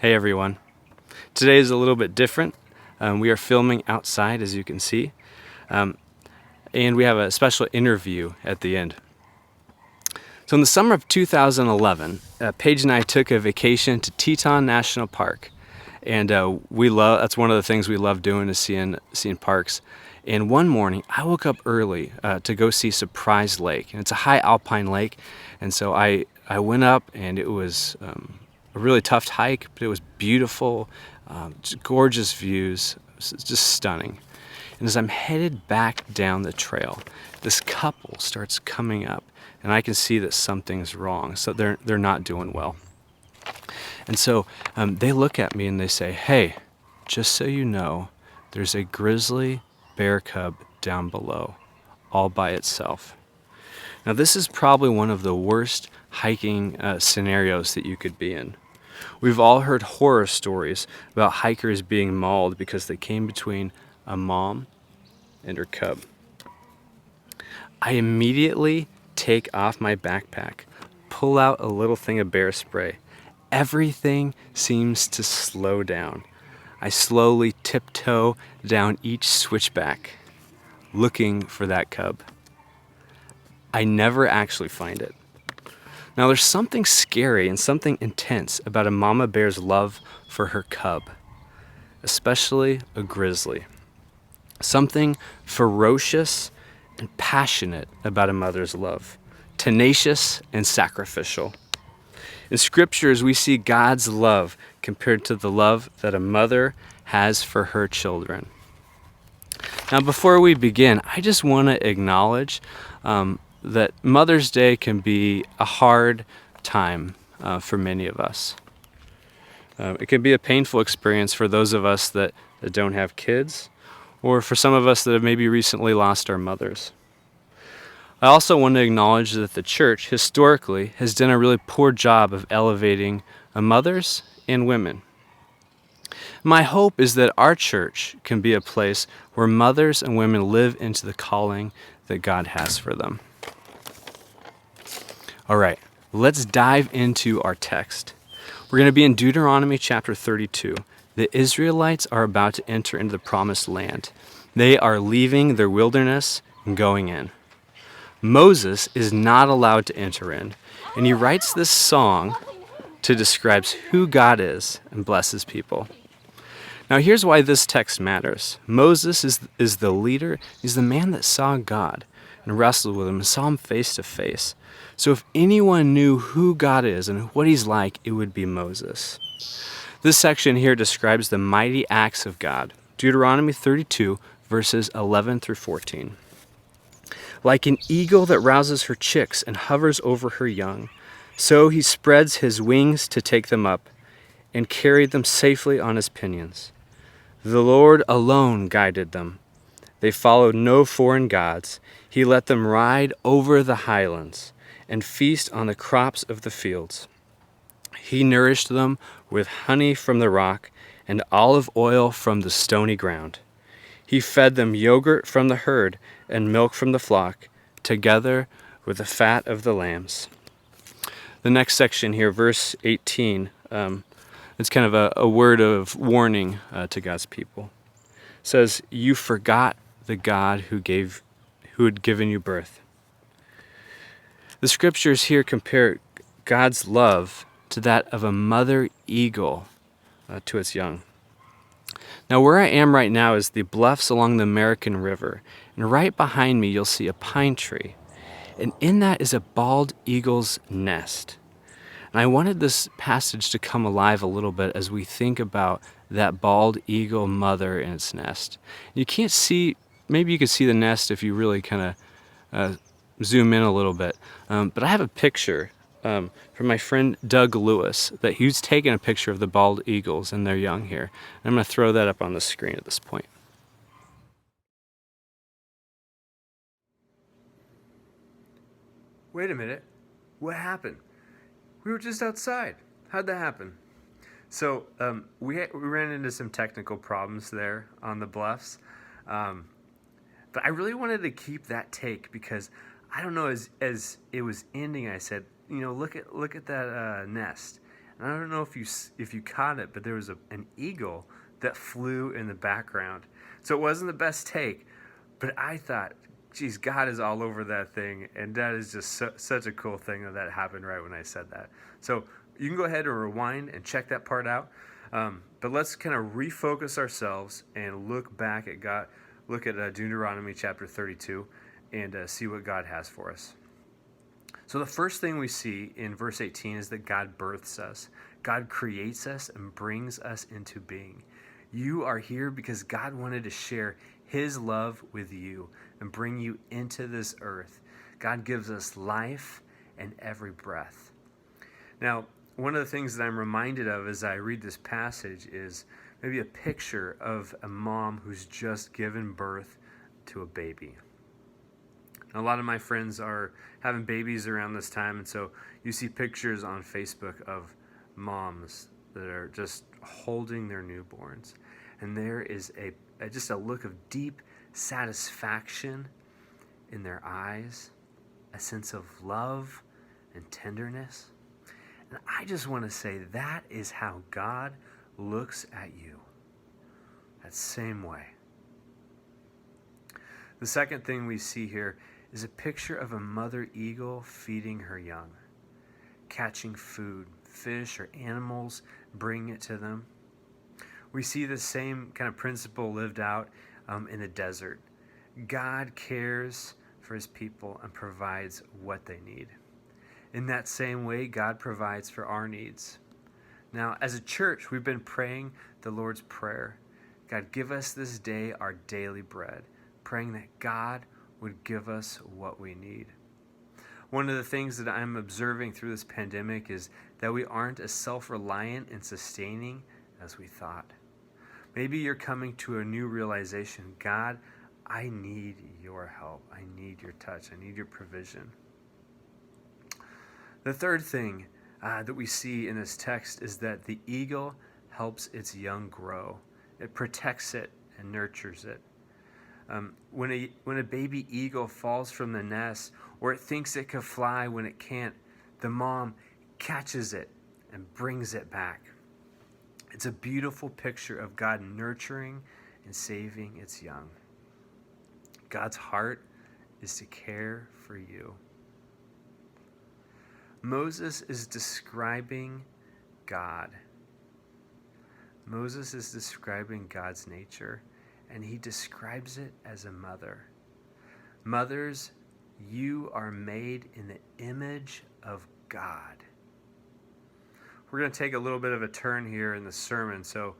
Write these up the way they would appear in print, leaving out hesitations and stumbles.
Hey everyone. Today is a little bit different. We are filming outside, as you can see, and we have a special interview at the end. So in the summer of 2011, Paige and I took a vacation to Teton National Park, and that's one of the things we love doing is seeing parks. And one morning, I woke up early to go see Surprise Lake, and it's a high alpine lake, and so I went up, and it was a really tough hike, but it was beautiful, just gorgeous views, just stunning. And as I'm headed back down the trail, this couple starts coming up, and I can see that something's wrong. So they're not doing well. And so they look at me and they say, "Hey, just so you know, there's a grizzly bear cub down below, all by itself." Now this is probably one of the worst hiking scenarios that you could be in. We've all heard horror stories about hikers being mauled because they came between a mom and her cub. I immediately take off my backpack, pull out a little thing of bear spray. Everything seems to slow down. I slowly tiptoe down each switchback, looking for that cub. I never actually find it. Now there's something scary and something intense about a mama bear's love for her cub, especially a grizzly. Something ferocious and passionate about a mother's love, tenacious and sacrificial. In scriptures, we see God's love compared to the love that a mother has for her children. Now, before we begin, I just want to acknowledge that Mother's Day can be a hard time for many of us. It can be a painful experience for those of us that don't have kids, or for some of us that have maybe recently lost our mothers. I also want to acknowledge that the church, historically, has done a really poor job of elevating mothers and women. My hope is that our church can be a place where mothers and women live into the calling that God has for them. All right, let's dive into our text. We're going to be in Deuteronomy chapter 32. The Israelites are about to enter into the promised land. They are leaving their wilderness and going in. Moses is not allowed to enter in, and he writes this song to describe who God is and bless his people. Now here's why this text matters. Moses is the leader. He's the man that saw God and wrestled with him and saw him face to face. So if anyone knew who God is and what he's like, it would be Moses. This section here describes the mighty acts of God. Deuteronomy 32, verses 11 through 14. Like an eagle that rouses her chicks and hovers over her young, so he spreads his wings to take them up and carried them safely on his pinions. The Lord alone guided them. They followed no foreign gods. He let them ride over the highlands and feast on the crops of the fields. He nourished them with honey from the rock and olive oil from the stony ground. He fed them yogurt from the herd and milk from the flock, together with the fat of the lambs. The next section here, verse 18, it's kind of a word of warning to God's people. It says, "You forgot the God who had given you birth." The scriptures here compare God's love to that of a mother eagle to its young. Now where I am right now is the bluffs along the American River, and right behind me you'll see a pine tree, and in that is a bald eagle's nest. And I wanted this passage to come alive a little bit as we think about that bald eagle mother in its nest. You can't see, maybe you could see the nest if you really kind of zoom in a little bit, but I have a picture from my friend Doug Lewis that he's taken a picture of the bald eagles and their young here. I'm going to throw that up on the screen at this point. Wait a minute. What happened? We were just outside. How'd that happen? So we ran into some technical problems there on the bluffs, but I really wanted to keep that take because I don't know, as it was ending, I said, look at that nest. And I don't know if you caught it, but there was an eagle that flew in the background. So it wasn't the best take, but I thought, geez, God is all over that thing, and that is just such a cool thing that happened right when I said that. So you can go ahead and rewind and check that part out. But let's kind of refocus ourselves and look back at God, look at Deuteronomy chapter 32, and see what God has for us. So the first thing we see in verse 18 is that God births us. God creates us and brings us into being. You are here because God wanted to share his love with you and bring you into this earth. God gives us life and every breath. Now, one of the things that I'm reminded of as I read this passage is maybe a picture of a mom who's just given birth to a baby. A lot of my friends are having babies around this time, and so you see pictures on Facebook of moms that are just holding their newborns. And there is just a look of deep satisfaction in their eyes, a sense of love and tenderness. And I just want to say that is how God looks at you. That same way. The second thing we see here is a picture of a mother eagle feeding her young, catching food, fish or animals, bringing it to them. We see the same kind of principle lived out in the desert. God cares for his people and provides what they need. In that same way, God provides for our needs. Now, as a church, we've been praying the Lord's Prayer. God, give us this day our daily bread, praying that God would give us what we need. One of the things that I'm observing through this pandemic is that we aren't as self-reliant and sustaining as we thought. Maybe you're coming to a new realization. God, I need your help. I need your touch. I need your provision. The third thing that we see in this text is that the eagle helps its young grow. It protects it and nurtures it. When a baby eagle falls from the nest, or it thinks it can fly when it can't, the mom catches it and brings it back. It's a beautiful picture of God nurturing and saving its young. God's heart is to care for you. Moses is describing God. Moses is describing God's nature, and he describes it as a mother. Mothers, you are made in the image of God. We're going to take a little bit of a turn here in the sermon, so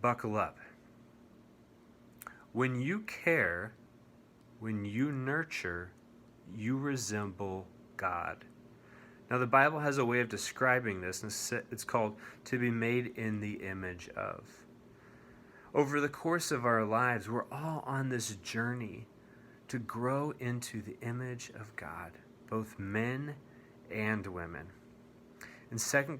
buckle up. When you care, when you nurture, you resemble God. Now, the Bible has a way of describing this, and it's called to be made in the image of. Over the course of our lives, we're all on this journey to grow into the image of God, both men and women. In 2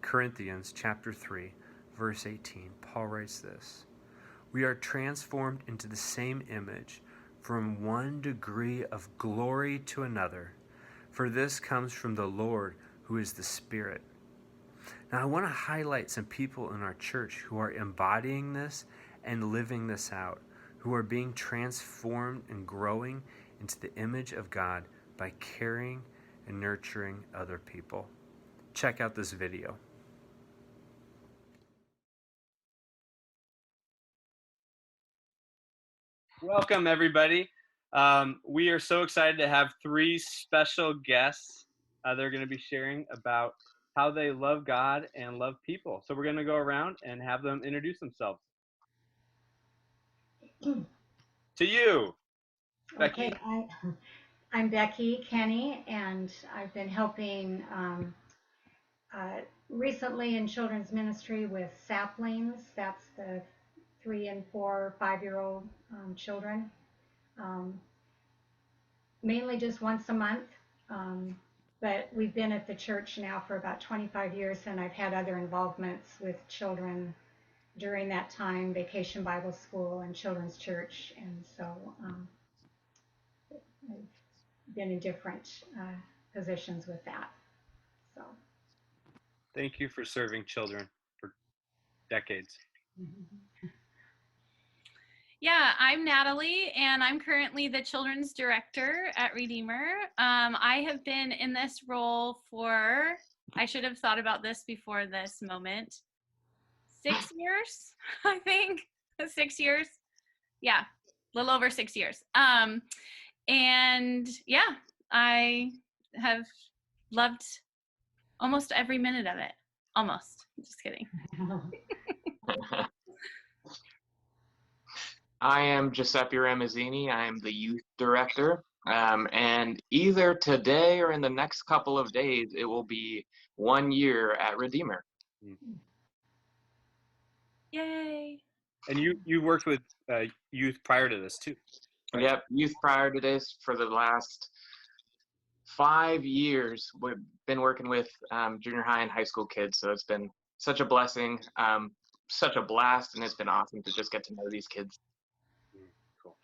Corinthians chapter 3, verse 18, Paul writes this: "We are transformed into the same image from one degree of glory to another, for this comes from the Lord, who is the Spirit." Now, I want to highlight some people in our church who are embodying this and living this out, who are being transformed and growing into the image of God by caring and nurturing other people. Check out this video. Welcome, everybody. We are so excited to have three special guests. They're going to be sharing about how they love God and love people. So we're going to go around and have them introduce themselves. To you, Becky. Okay, I'm Becky Kenny, and I've been helping recently in children's ministry with saplings. That's the 3 and 4, 5-year-old children. Um, Mainly just once a month, but we've been at the church now for about 25 years, and I've had other involvements with children during that time, Vacation Bible School and Children's Church, and so I've been in different positions with that. So Thank you for serving children for decades. Yeah, I'm Natalie, and I'm currently the children's director at Redeemer. I have been in this role for, I should have thought about this before this moment, 6 years, I think. 6 years. Yeah, a little over 6 years. And yeah, I have loved almost every minute of it. Almost. Just kidding. I am Guisseppe Ramazzini. I am the youth director. And either today or in the next couple of days, it will be 1 year at Redeemer. Yay. And you worked with youth prior to this too. Right? Yep, youth prior to this for the last 5 years. We've been working with junior high and high school kids, so it's been such a blessing, such a blast, and it's been awesome to just get to know these kids. Cool.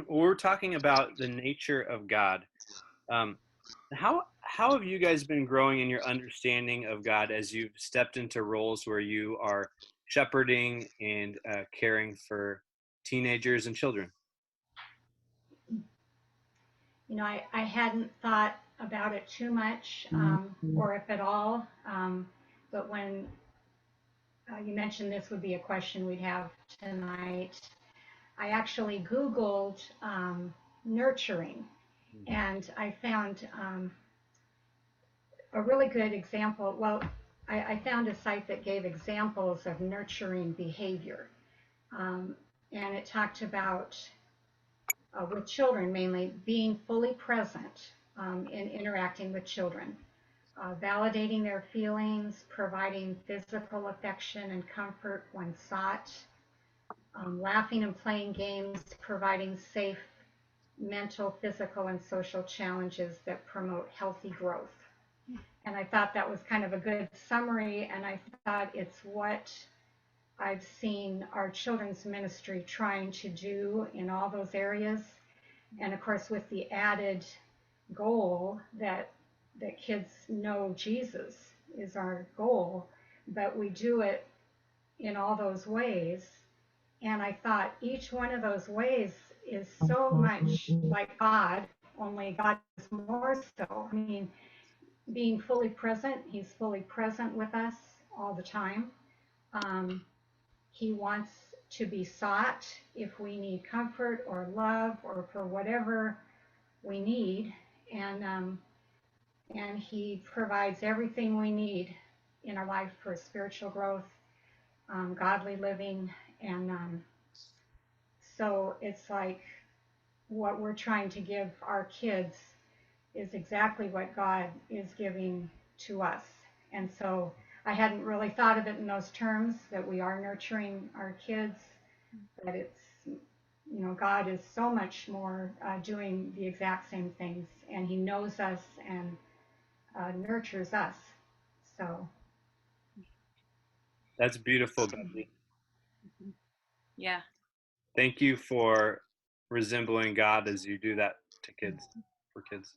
We're talking about the nature of God. How have you guys been growing in your understanding of God as you've stepped into roles where you are shepherding and caring for teenagers and children? You know, I hadn't thought about it too much, or if at all, but when you mentioned this would be a question we'd have tonight, I actually Googled nurturing, and I found a really good example. Well, I found a site that gave examples of nurturing behavior, and it talked about, with children mainly, being fully present in interacting with children, validating their feelings, providing physical affection and comfort when sought, laughing and playing games, providing safe mental, physical, and social challenges that promote healthy growth. And I thought that was kind of a good summary, and I thought it's what I've seen our children's ministry trying to do in all those areas. And of course, with the added goal that kids know Jesus is our goal, but we do it in all those ways. And I thought each one of those ways is so much like God, only God is more so. I mean, being fully present, he's fully present with us all the time. He wants to be sought if we need comfort or love or for whatever we need, and he provides everything we need in our life for spiritual growth, godly living, and so it's like what we're trying to give our kids is exactly what God is giving to us. And so I hadn't really thought of it in those terms, that we are nurturing our kids, but it's, you know, God is so much more doing the exact same things, and he knows us and nurtures us. So That's beautiful, Becky. Yeah. Thank you for resembling God as you do that to kids, for kids.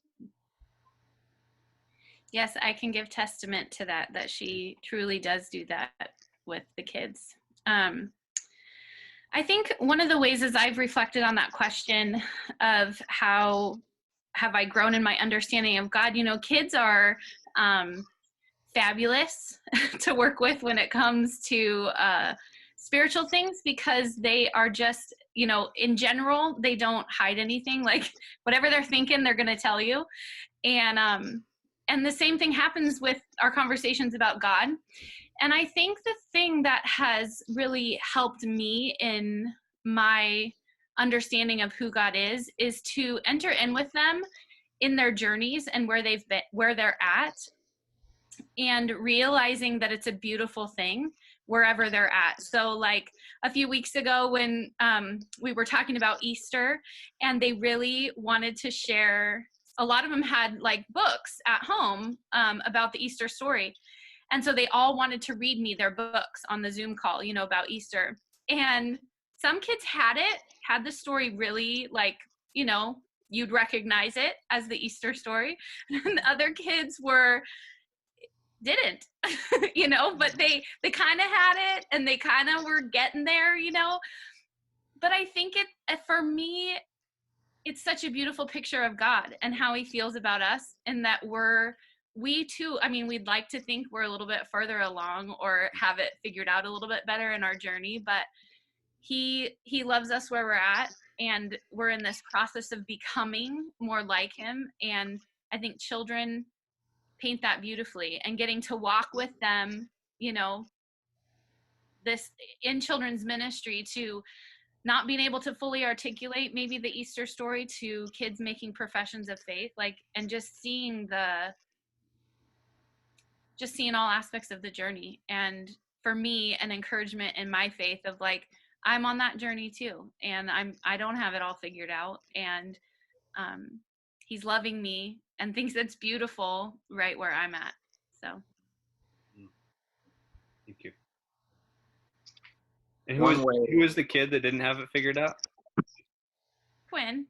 Yes, I can give testament to that she truly does do that with the kids. I think one of the ways as I've reflected on that question of how have I grown in my understanding of God, you know, kids are fabulous to work with when it comes to spiritual things, because they are just, you know, in general, they don't hide anything. Like whatever they're thinking, they're going to tell you. And the same thing happens with our conversations about God. And I think the thing that has really helped me in my understanding of who God is to enter in with them in their journeys and where they've been, where they're at, and realizing that it's a beautiful thing wherever they're at. So like a few weeks ago when we were talking about Easter, and they really wanted to share, a lot of them had like books at home about the Easter story. And so they all wanted to read me their books on the Zoom call, you know, about Easter. And some kids had the story really like, you know, you'd recognize it as the Easter story. And other kids were didn't, but they kind of had it, and they kind of were getting there, but I think for me, it's such a beautiful picture of God and how he feels about us, and that we too, I mean, we'd like to think we're a little bit further along or have it figured out a little bit better in our journey, but he loves us where we're at, and we're in this process of becoming more like him. And I think children paint that beautifully, and getting to walk with them, this in children's ministry, to not being able to fully articulate maybe the Easter story to kids making professions of faith, and just seeing all aspects of the journey. And for me, an encouragement in my faith of I'm on that journey too, and I don't have it all figured out, and he's loving me and thinks it's beautiful right where I'm at. So Thank you. And who was the kid that didn't have it figured out? Quinn.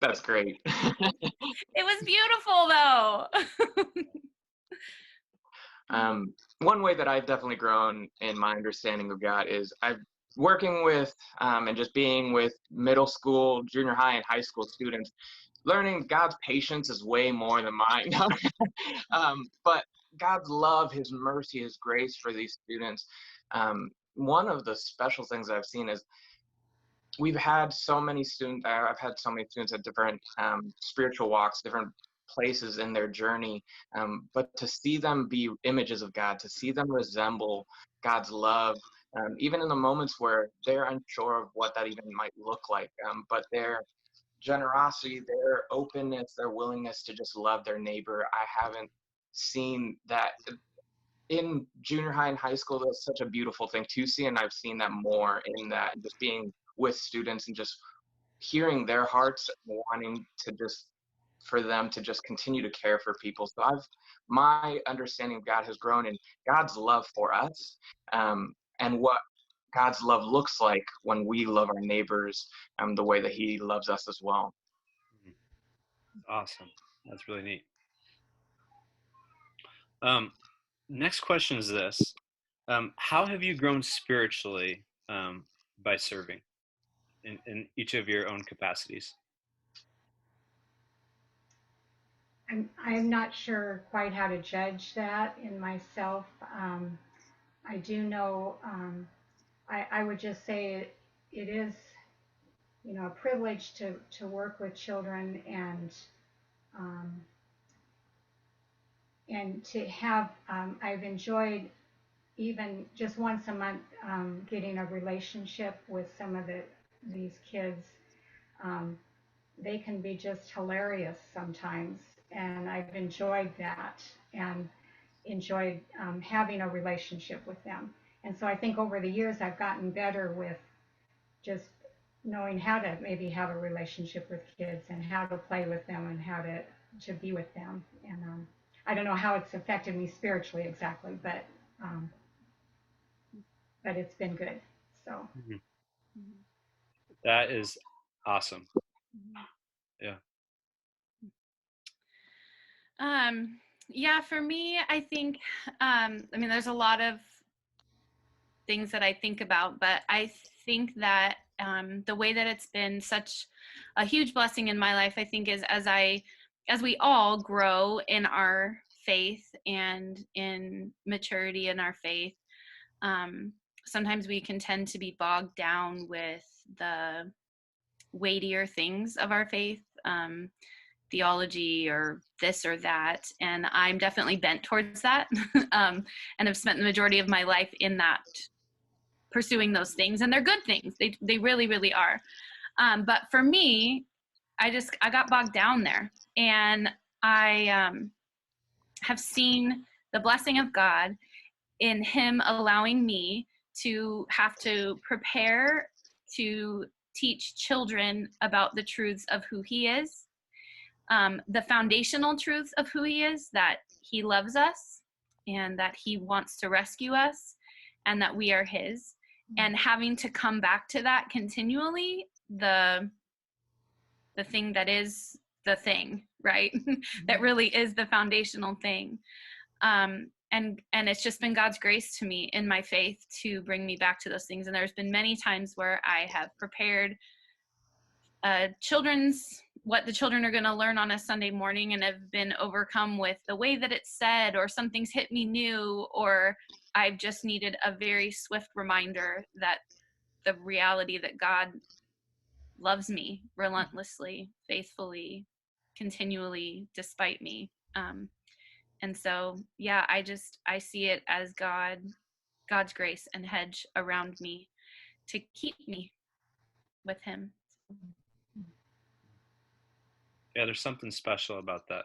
That's great. It was beautiful though. One way that I've definitely grown in my understanding of God is I've working with and just being with middle school, junior high, and high school students, learning God's patience is way more than mine. But God's love, his mercy, his grace for these students. One of the special things I've seen is we've had so many students, I've had so many students at different spiritual walks, different places in their journey, but to see them be images of God, to see them resemble God's love, even in the moments where they're unsure of what that even might look like, but their generosity, their openness, their willingness to just love their neighbor, I haven't seen that in junior high and high school. That's such a beautiful thing to see, and I've seen that more in that, just being with students and just hearing their hearts, wanting to just for them to just continue to care for people. So my understanding of God has grown in God's love for us, and what God's love looks like when we love our neighbors, the way that he loves us as well. Awesome. That's really neat. Next question is this. How have you grown spiritually by serving in each of your own capacities? I'm not sure quite how to judge that in myself. I do know, I would just say it is, a privilege to work with children, and to have, I've enjoyed even just once a month getting a relationship with some of these kids. They can be just hilarious sometimes, and I've enjoyed that and enjoyed having a relationship with them. And so I think over the years I've gotten better with just knowing how to maybe have a relationship with kids, and how to play with them, and how to be with them. And I don't know how it's affected me spiritually exactly, but it's been good. So that is awesome. Yeah. Yeah, for me, I think, there's a lot of things that I think about, but I think that the way that it's been such a huge blessing in my life, I think, is as we all grow in our faith and in maturity in our faith, sometimes we can tend to be bogged down with the weightier things of our faith, theology or this or that, and I'm definitely bent towards that, and have spent the majority of my life in that, pursuing those things, and they're good things. They really, really are. But for me, I got bogged down there, and I have seen the blessing of God in him allowing me to have to prepare to teach children about the truths of who he is, the foundational truths of who he is, that he loves us and that he wants to rescue us and that we are his, and having to come back to that continually, the thing that is the thing, right? That really is the foundational thing. And it's just been God's grace to me in my faith to bring me back to those things. And there's been many times where I have prepared what the children are going to learn on a Sunday morning, and have been overcome with the way that it's said, or something's hit me new, or I've just needed a very swift reminder that the reality that God loves me relentlessly, faithfully, continually, despite me. And so, yeah, I see it as God's grace and hedge around me to keep me with him. Yeah, there's something special about that.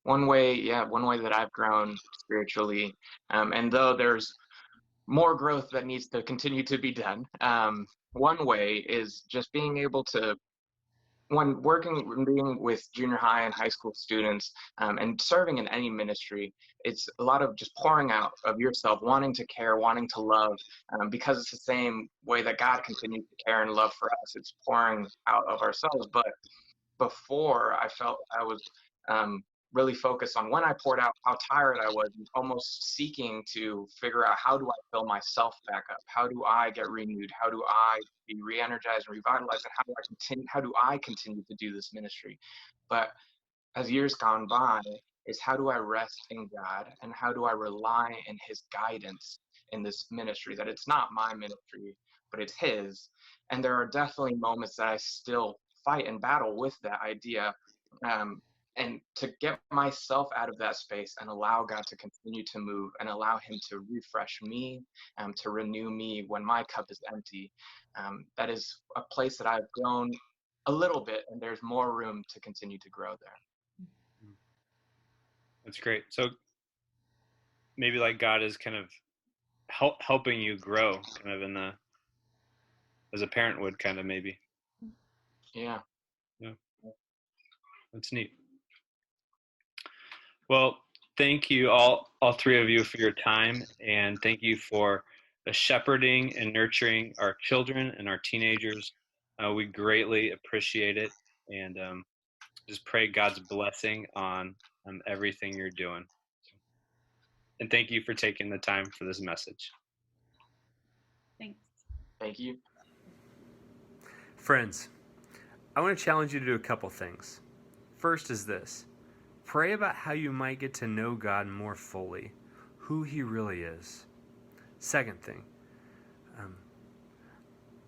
One way that I've grown spiritually, and though there's more growth that needs to continue to be done, one way is just being able to, when being with junior high and high school students, and serving in any ministry, it's a lot of just pouring out of yourself, wanting to care, wanting to love, because it's the same way that God continues to care and love for us. It's pouring out of ourselves. But before, I felt I was really focused on, when I poured out, how tired I was, and almost seeking to figure out, how do I fill myself back up? How do I get renewed? How do I be re-energized and revitalized? And how do I continue to do this ministry? But as years gone by, is how do I rest in God, and how do I rely in his guidance in this ministry, that it's not my ministry, but it's his. And there are definitely moments that I still fight and battle with that idea, and to get myself out of that space and allow God to continue to move, and allow him to refresh me, to renew me when my cup is empty. That is a place that I've grown a little bit, and there's more room to continue to grow there. That's great. So maybe like God is kind of helping you grow, kind of as a parent would, kind of, maybe. Yeah. That's neat. Well, thank you all three of you for your time, and thank you for shepherding and nurturing our children and our teenagers. We greatly appreciate it, and just pray God's blessing on everything you're doing. And thank you for taking the time for this message. Thanks. Thank you. Friends, I want to challenge you to do a couple things. First is this: pray about how you might get to know God more fully, who he really is. Second thing,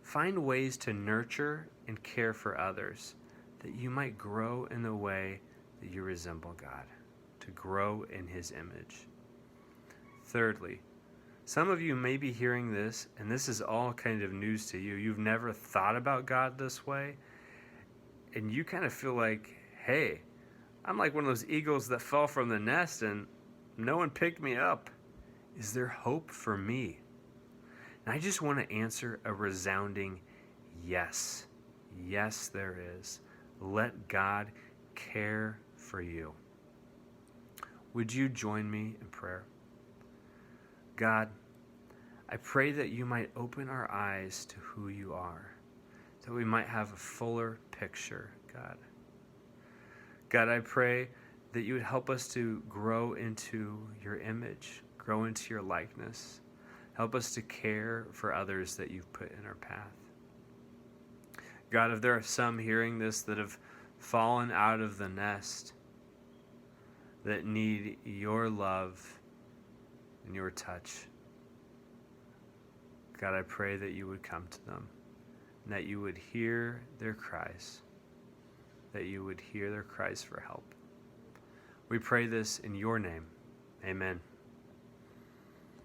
find ways to nurture and care for others, that you might grow in the way that you resemble God, to grow in his image. Thirdly, some of you may be hearing this, and this is all kind of news to you. You've never thought about God this way, and you kind of feel like, hey, I'm like one of those eagles that fell from the nest and no one picked me up. Is there hope for me? And I just want to answer a resounding yes. Yes, there is. Let God care for you. Would you join me in prayer? God, I pray that you might open our eyes to who you are, that we might have a fuller picture, God. God, I pray that you would help us to grow into your image, grow into your likeness. Help us to care for others that you've put in our path. God, if there are some hearing this that have fallen out of the nest, that need your love and your touch, God, I pray that you would come to them, and that you would hear their cries, that you would hear their cries for help. We pray this in your name. Amen.